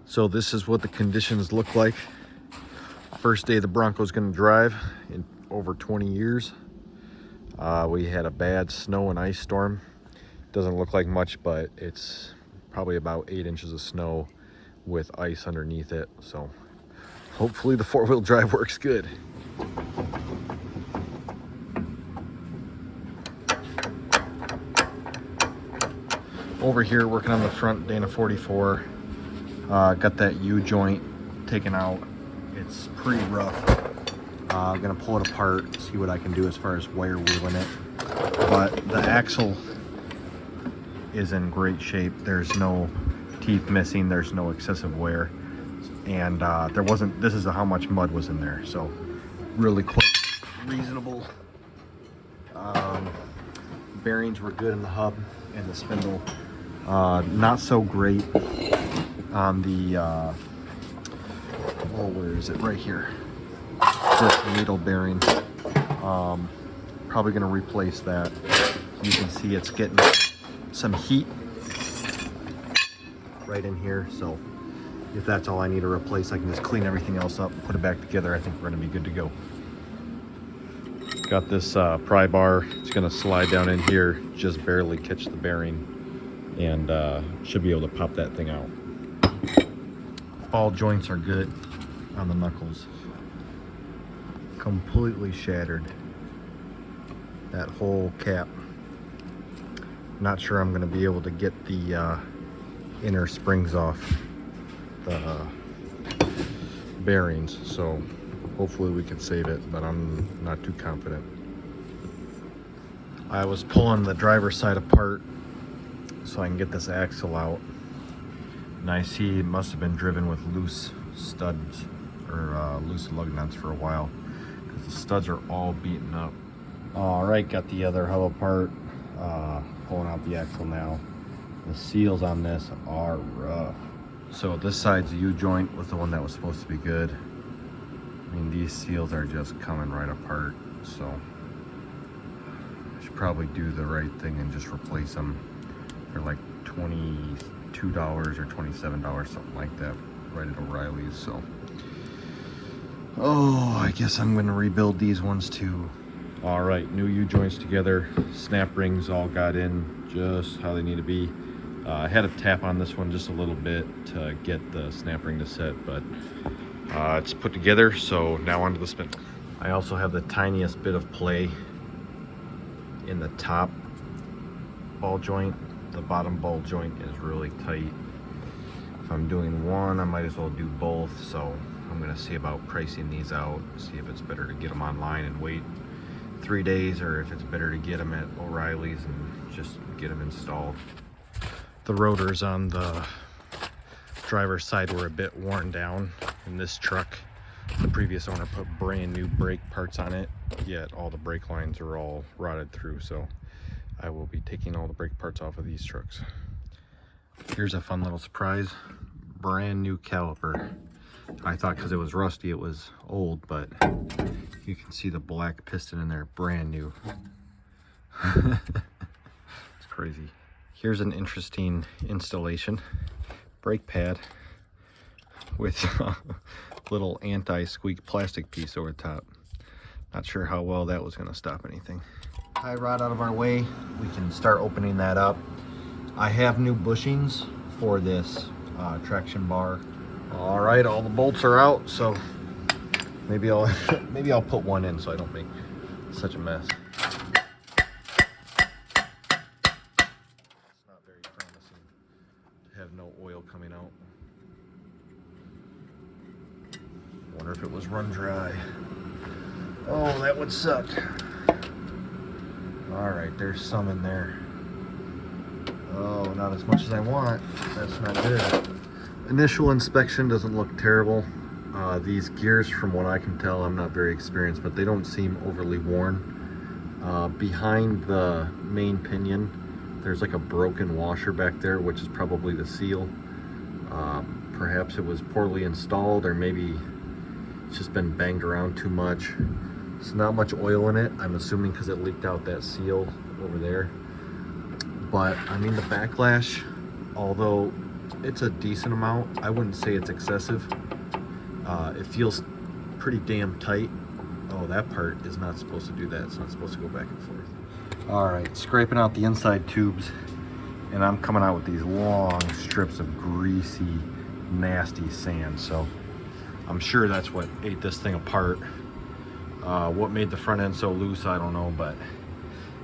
So this is what the conditions look like. First day the Bronco's gonna drive in over 20 years. We had a bad snow and ice storm. Doesn't look like much, but it's probably about 8 inches of snow with ice underneath it. So hopefully the four-wheel drive works good. Over here working on the front Dana 44. Got that U-joint taken out. It's pretty rough. I'm gonna pull it apart, see what I can do as far as wire wheeling it. But the axle is in great shape. There's no teeth missing, there's no excessive wear. And this is how much mud was in there. So really quite reasonable. Bearings were good in the hub and the spindle. Not so great on the, where is it? Right here. This needle bearing. Probably gonna replace that. You can see it's getting some heat right in here. So if that's all I need to replace, I can just clean everything else up and put it back together. I think we're gonna be good to go. Got this pry bar. It's gonna slide down in here, just barely catch the bearing, and should be able to pop that thing out. Ball joints are good on the knuckles. Completely shattered. That whole cap. Not sure I'm gonna be able to get the inner springs off the bearings, so hopefully we can save it, but I'm not too confident. I was pulling the driver's side apart so I can get this axle out, and I see it must have been driven with loose studs or loose lug nuts for a while, because the studs are all beaten up. All right, got the other hub apart, pulling out the axle now. The seals on this are rough. So this side's U-joint was the one that was supposed to be good. I mean, these seals are just coming right apart, so I should probably do the right thing and just replace them. They're like $22 or $27, something like that, right at O'Reilly's. So, oh, I guess I'm gonna rebuild these ones too. All right, new U-joints together, snap rings all got in just how they need to be. I had to tap on this one just a little bit to get the snap ring to set, but it's put together, so now onto the spindle. I also have the tiniest bit of play in the top ball joint. The bottom ball joint is really tight. If I'm doing one, I might as well do both, so I'm gonna see about pricing these out, see if it's better to get them online and wait 3 days, or if it's better to get them at O'Reilly's and just get them installed. The rotors on the driver's side were a bit worn down in this truck. The previous owner put brand new brake parts on it, yet all the brake lines are all rotted through, so I will be taking all the brake parts off of these trucks. Here's a fun little surprise. Brand new caliper. I thought because it was rusty it was old, but you can see the black piston in there, brand new. It's crazy. Here's an interesting installation. Brake pad with a little anti-squeak plastic piece over the top. Not sure how well that was gonna stop anything. Tie rod out of our way, we can start opening that up. I have new bushings for this traction bar. All right, all the bolts are out, so maybe I'll put one in so I don't make such a mess. Have no oil coming out. Wonder if it was run dry. Oh, that would suck. All right, there's some in there. Oh, not as much as I want. That's not good. Initial inspection doesn't look terrible. These gears, from what I can tell, I'm not very experienced, but they don't seem overly worn. Behind the main pinion, there's like a broken washer back there, which is probably the seal. Perhaps it was poorly installed, or maybe it's just been banged around too much. There's not much oil in it, I'm assuming because it leaked out that seal over there. But I mean, the backlash, although It's a decent amount. I wouldn't say it's excessive. It feels pretty damn tight. Oh, that part is not supposed to do that. It's not supposed to go back and forth. All right, scraping out the inside tubes, and I'm coming out with these long strips of greasy, nasty sand. So I'm sure that's what ate this thing apart. What made the front end so loose, I don't know, but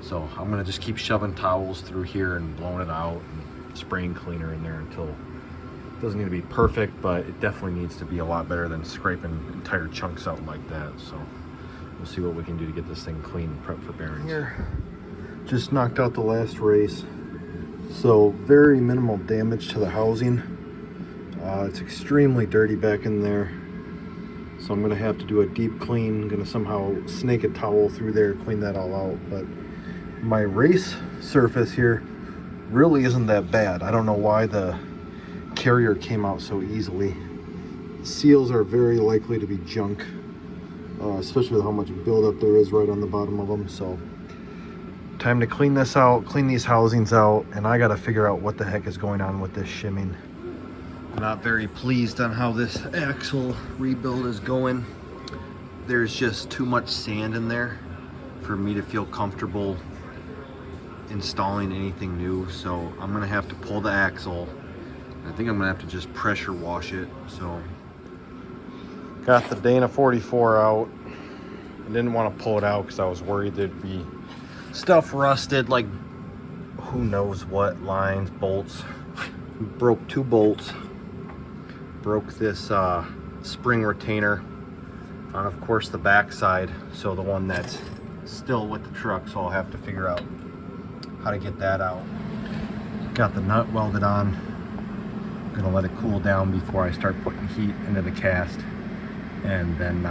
so I'm gonna just keep shoving towels through here and blowing it out and spraying cleaner in there until it doesn't need to be perfect, but it definitely needs to be a lot better than scraping entire chunks out like that. So we'll see what we can do to get this thing clean and prep for bearings. Here, just knocked out the last race. So very minimal damage to the housing. It's extremely dirty back in there. So I'm gonna have to do a deep clean. I'm gonna somehow snake a towel through there, clean that all out. But my race surface here really isn't that bad. I don't know why the carrier came out so easily. Seals are very likely to be junk, especially with how much buildup there is right on the bottom of them. So time to clean this out, clean these housings out, and I gotta figure out what the heck is going on with this shimming. I'm not very pleased on how this axle rebuild is going. There's just too much sand in there for me to feel comfortable installing anything new. So I'm gonna have to pull the axle. I think I'm gonna have to just pressure wash it. So got the Dana 44 out. I didn't want to pull it out because I was worried there'd be stuff rusted, like who knows what, lines, bolts. Broke 2 bolts. Broke this spring retainer on, of course, the back side, so the one that's still with the truck, so I'll have to figure out how to get that out. Got the nut welded on. Gonna let it cool down before I start putting heat into the cast, and then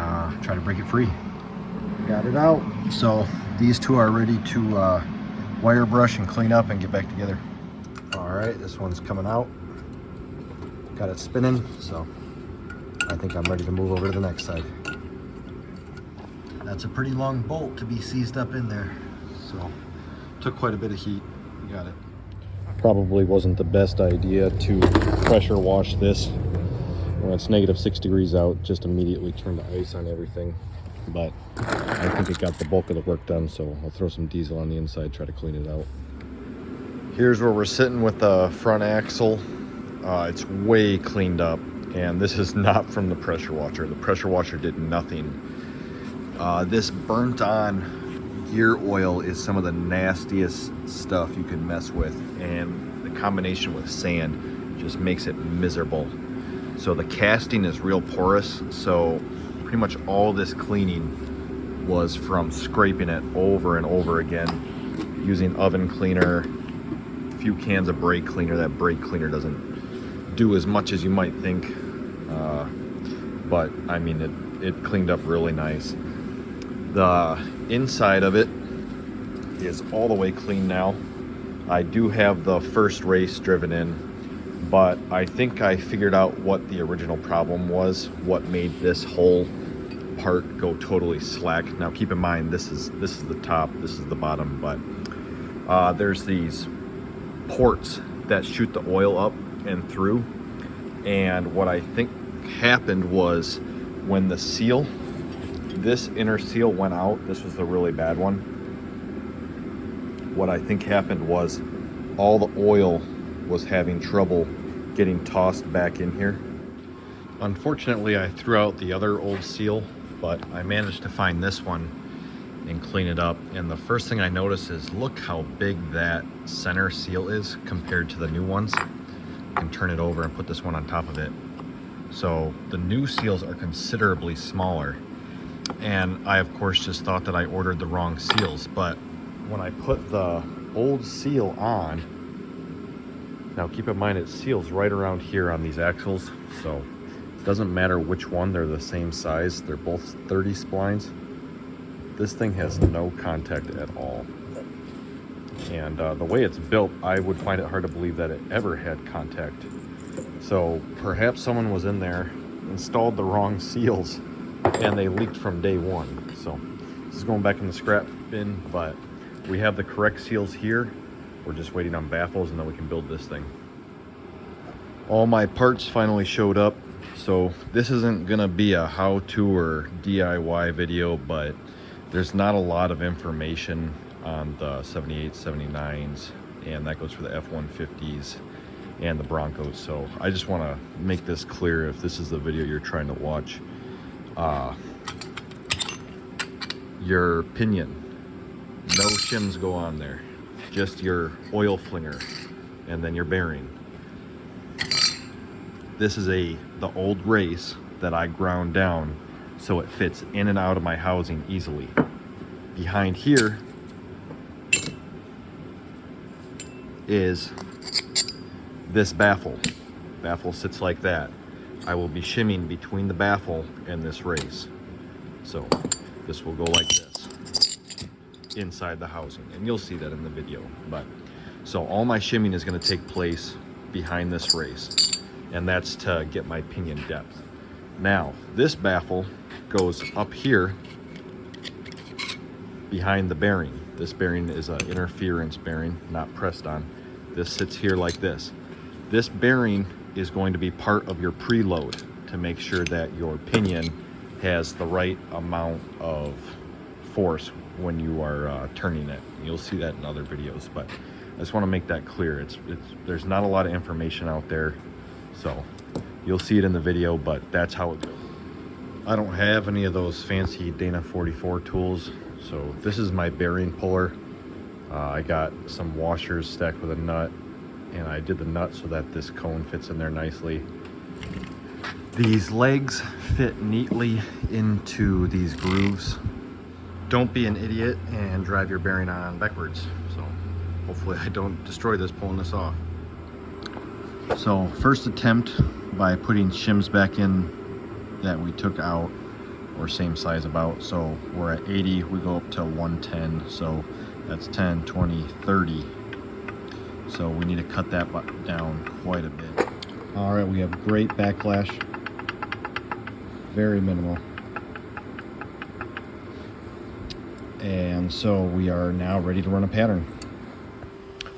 try to break it free. Got it out, so these two are ready to wire brush and clean up and get back together. All right, this one's coming out. Got it spinning, so I think I'm ready to move over to the next side. That's a pretty long bolt to be seized up in there, so took quite a bit of heat. Got it. Probably wasn't the best idea to pressure wash this when it's negative 6 degrees out. Just immediately turn the ice on everything, but I think it got the bulk of the work done, so I'll throw some diesel on the inside, try to clean it out. Here's where we're sitting with the front axle. It's way cleaned up, and this is not from the pressure washer. The pressure washer did nothing. This burnt on gear oil is some of the nastiest stuff you can mess with, and the combination with sand just makes it miserable. So the casting is real porous, so pretty much all this cleaning was from scraping it over and over again, using oven cleaner, a few cans of brake cleaner. That brake cleaner doesn't do as much as you might think, but I mean it cleaned up really nice. The inside of it is all the way clean now. I do have the first race driven in, but I think I figured out what the original problem was, what made this whole part go totally slack. Now keep in mind, this is the top, this is the bottom, but there's these ports that shoot the oil up and through, and what I think happened was when the seal, this inner seal went out, this was the really bad one. What I think happened was all the oil was having trouble getting tossed back in here. Unfortunately, I threw out the other old seal, but I managed to find this one and clean it up. And the first thing I noticed is, look how big that center seal is compared to the new ones. I can turn it over and put this one on top of it. So the new seals are considerably smaller. And I, of course, just thought that I ordered the wrong seals. But when I put the old seal on, now keep in mind it seals right around here on these axles. So it doesn't matter which one, they're the same size. They're both 30 splines. This thing has no contact at all. And the way it's built, I would find it hard to believe that it ever had contact. So perhaps someone was in there, installed the wrong seals, and they leaked from day one. So this is going back in the scrap bin, but we have the correct seals here. We're just waiting on baffles, and then we can build this thing. All my parts finally showed up. So this isn't gonna be a how-to or DIY video, but there's not a lot of information on the 78, 79s, and that goes for the F-150s and the Broncos. So I just want to make this clear if this is the video you're trying to watch. Your pinion, no shims go on there, just your oil flinger and then your bearing. This is the old race that I ground down so it fits in and out of my housing easily. Behind here is this baffle. Baffle sits like that. I will be shimming between the baffle and this race. So this will go like this inside the housing, and you'll see that in the video. But so all my shimming is going to take place behind this race, and that's to get my pinion depth. Now this baffle goes up here behind the bearing. This bearing is an interference bearing, not pressed on. This sits here like this. This bearing is going to be part of your preload to make sure that your pinion has the right amount of force when you are turning it. You'll see that in other videos, but I just want to make that clear. There's not a lot of information out there, so you'll see it in the video, but that's how it goes. I don't have any of those fancy Dana 44 tools, so this is my bearing puller. I got some washers stacked with a nut, and I did the nut so that this cone fits in there nicely. These legs fit neatly into these grooves. Don't be an idiot and drive your bearing on backwards. So hopefully I don't destroy this pulling this off. So first attempt by putting shims back in that we took out, or same size about. So we're at 80, we go up to 110. So that's 10, 20, 30. So we need to cut that down quite a bit. All right, we have great backlash. Very minimal. And so we are now ready to run a pattern.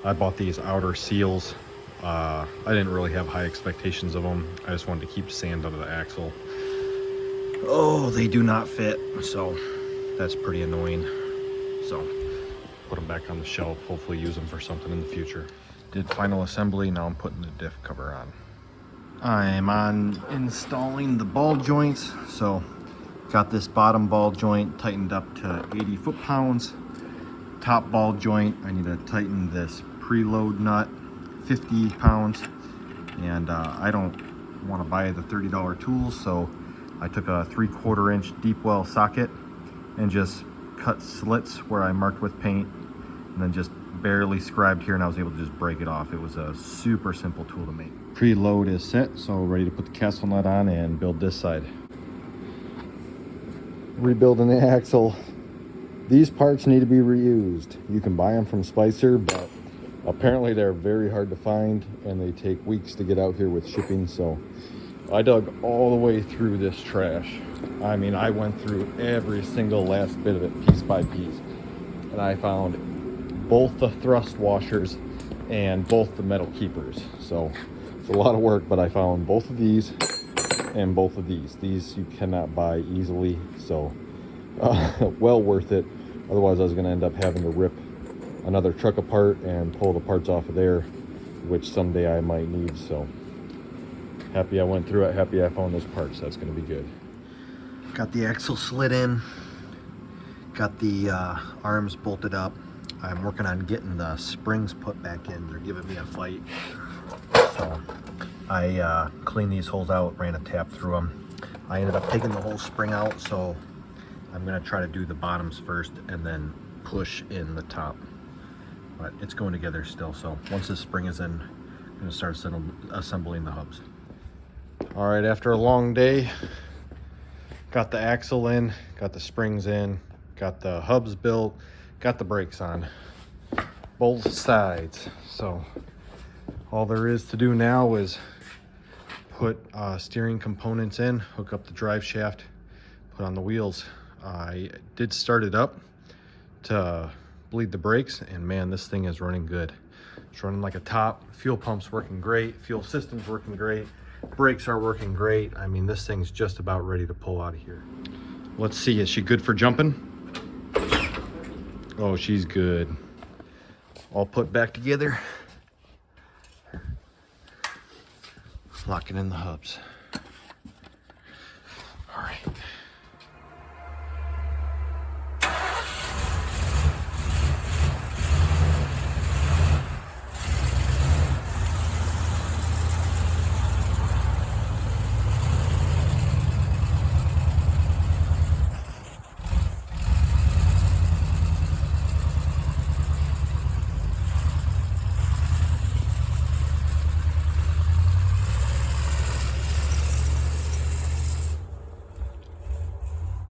I bought these outer seals. I didn't really have high expectations of them. I just wanted to keep sand under the axle. Oh, they do not fit, so that's pretty annoying. So put them back on the shelf, hopefully use them for something in the future. Did final assembly, now I'm putting the diff cover on. I'm on installing the ball joints. So got this bottom ball joint tightened up to 80 foot-pounds. Top ball joint, I need to tighten this preload nut, 50 pounds. And I don't want to buy the $30 tools, so I took a 3/4 inch deep well socket and just cut slits where I marked with paint, and then just barely scribed here, and I was able to just break it off. It was a super simple tool to make. Preload is set, so ready to put the castle nut on and build this side. Rebuilding the axle. These parts need to be reused. You can buy them from Spicer, but apparently they're very hard to find and they take weeks to get out here with shipping. So I dug all the way through this trash. I mean, I went through every single last bit of it piece by piece, and I found both the thrust washers and both the metal keepers. So it's a lot of work, but I found both of these and both of these. These you cannot buy easily, so well worth it. Otherwise I was going to end up having to rip another truck apart and pull the parts off of there, which someday I might need. So happy I went through it, happy I found those parts. That's going to be good. Got the axle slid in, got the arms bolted up. I'm working on getting the springs put back in. They're giving me a fight. So I cleaned these holes out, ran a tap through them. I ended up taking the whole spring out, so I'm gonna try to do the bottoms first and then push in the top. But it's going together still, so once this spring is in, I'm gonna start assembling the hubs. All right, after a long day, got the axle in, got the springs in, got the hubs built, got the brakes on both sides. So all there is to do now is put steering components in, hook up the drive shaft, put on the wheels. I did start it up to bleed the brakes, and man, this thing is running good. It's running like a top. Fuel pump's working great. Fuel system's working great. Brakes are working great. I mean, this thing's just about ready to pull out of here. Let's see, is she good for jumping? Oh, she's good. All put back together. Locking in the hubs.